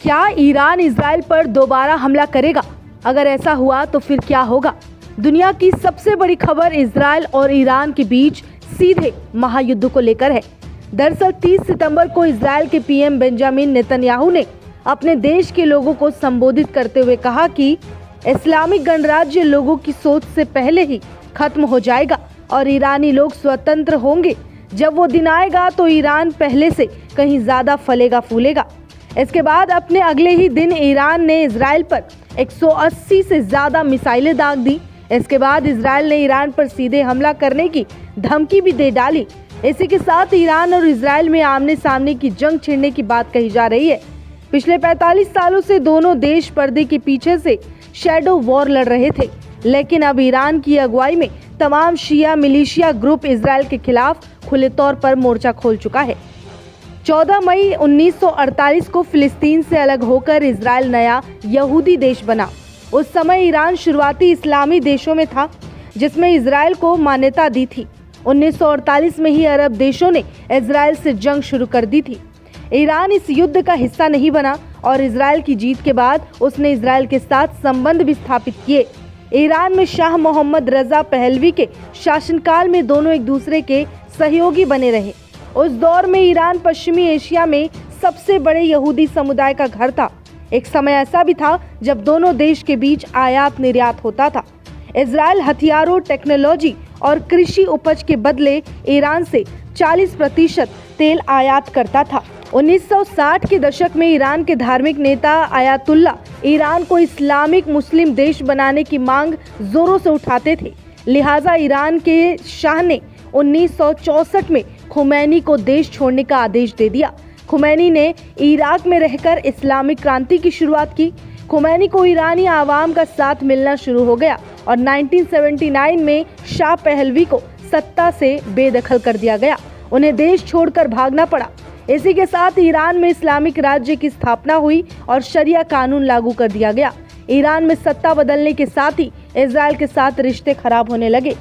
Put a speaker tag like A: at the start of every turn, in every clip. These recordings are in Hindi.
A: क्या ईरान इजराइल पर दोबारा हमला करेगा? अगर ऐसा हुआ तो फिर क्या होगा? दुनिया की सबसे बड़ी खबर इजराइल और ईरान के बीच सीधे महायुद्ध को लेकर है। दरअसल 30 सितंबर को इजराइल के पीएम बेंजामिन नेतन्याहू ने अपने देश के लोगों को संबोधित करते हुए कहा कि इस्लामिक गणराज्य लोगों की सोच से पहले ही खत्म हो जाएगा और ईरानी लोग स्वतंत्र होंगे। जब वो दिन आएगा तो ईरान पहले से कहीं ज्यादा फलेगा फूलेगा। इसके बाद अपने अगले ही दिन ईरान ने इजराइल पर 180 से ज्यादा मिसाइलें दाग दी। इसके बाद इजराइल ने ईरान पर सीधे हमला करने की धमकी भी दे डाली। इसी के साथ ईरान और इजराइल में आमने सामने की जंग छिड़ने की बात कही जा रही है। पिछले 45 सालों से दोनों देश पर्दे के पीछे से शैडो वॉर लड़ रहे थे, लेकिन अब ईरान की अगुवाई में तमाम शिया मिलिशिया ग्रुप इजराइल के खिलाफ खुले तौर पर मोर्चा खोल चुका है। 14 मई 1948 को फिलिस्तीन से अलग होकर इजराइल नया यहूदी देश बना। उस समय ईरान शुरुआती इस्लामी देशों में था जिसमें इजराइल को मान्यता दी थी। 1948 में ही अरब देशों ने इजराइल से जंग शुरू कर दी थी। ईरान इस युद्ध का हिस्सा नहीं बना और इजराइल की जीत के बाद उसने इजराइल के साथ संबंध भी स्थापित किए। ईरान में शाह मोहम्मद रजा पहलवी के शासनकाल में दोनों एक दूसरे के सहयोगी बने रहे। उस दौर में ईरान पश्चिमी एशिया में सबसे बड़े यहूदी समुदाय का घर था। एक समय ऐसा भी था जब दोनों देश के बीच आयात निर्यात होता था। इजराइल हथियारों, टेक्नोलॉजी और कृषि उपज के बदले ईरान से 40% तेल आयात करता था। 1960 के दशक में ईरान के धार्मिक नेता आयतुल्ला ईरान को इस्लामिक मुस्लिम देश बनाने की मांग जोरों से उठाते थे। लिहाजा ईरान के शाह ने 1964 में खुमैनी को देश छोड़ने का आदेश दे दिया। खुमैनी ने इराक में रहकर इस्लामिक क्रांति की शुरुआत की। खुमैनी को ईरानी आवाम का साथ मिलना शुरू हो गया और 1979 में शाह पहलवी को सत्ता से बेदखल कर दिया गया। उन्हें देश छोड़कर भागना पड़ा। इसी के साथ ईरान में इस्लामिक राज्य की स्थापना हुई और शरिया कानून लागू कर दिया गया। ईरान में सत्ता बदलने के साथ ही इजराइल के साथ रिश्ते खराब होने लगे।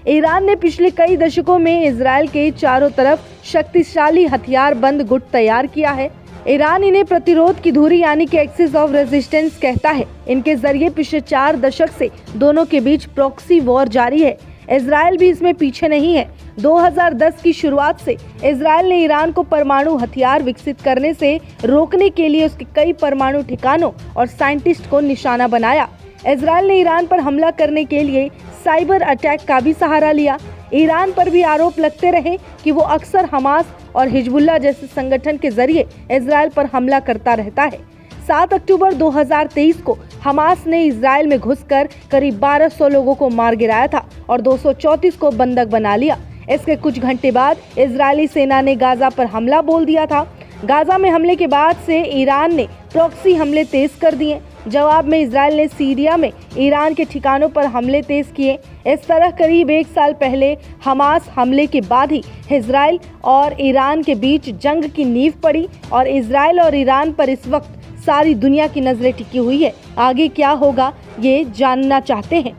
A: ईरान ने पिछले कई दशकों में इजराइल के चारों तरफ शक्तिशाली हथियार बंद गुट तैयार किया है। ईरान इन्हें प्रतिरोध की धुरी यानी कि एक्सिस ऑफ रेजिस्टेंस कहता है। इनके जरिए पिछले 4 दशक से दोनों के बीच प्रॉक्सी वॉर जारी है। इजराइल भी इसमें पीछे नहीं है। 2010 की शुरुआत से इजराइल ने ईरान को परमाणु हथियार विकसित करने से रोकने के लिए उसके कई परमाणु ठिकानों और साइंटिस्ट को निशाना बनाया। इजराइल ने ईरान पर हमला करने के लिए साइबर अटैक का भी सहारा लिया। ईरान पर भी आरोप लगते रहे कि वो अक्सर हमास और हिजबुल्लाह जैसे संगठन के जरिए इजराइल पर हमला करता रहता है। 7 अक्टूबर 2023 को हमास ने इजराइल में घुसकर करीब 1200 लोगों को मार गिराया था और 234 को बंधक बना लिया। इसके कुछ घंटे बाद इजरायली सेना ने गाजा पर हमला बोल दिया था। गाजा में हमले के बाद से ईरान ने प्रॉक्सी हमले तेज कर दिए। जवाब में इजराइल ने सीरिया में ईरान के ठिकानों पर हमले तेज किए। इस तरह करीब 1 साल पहले हमास हमले के बाद ही इजराइल और ईरान के बीच जंग की नींव पड़ी और इजराइल और ईरान पर इस वक्त सारी दुनिया की नजरें टिकी हुई है। आगे क्या होगा ये जानना चाहते हैं।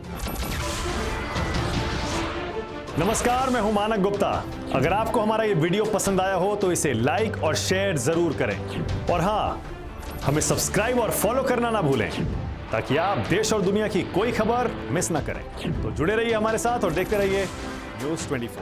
B: नमस्कार, मैं हूं मानक गुप्ता। अगर आपको हमारा ये वीडियो पसंद आया हो तो इसे लाइक और शेयर जरूर करें और हाँ, हमें सब्सक्राइब और फॉलो करना ना भूलें ताकि आप देश और दुनिया की कोई खबर मिस ना करें। तो जुड़े रहिए हमारे साथ और देखते रहिए न्यूज़ 24।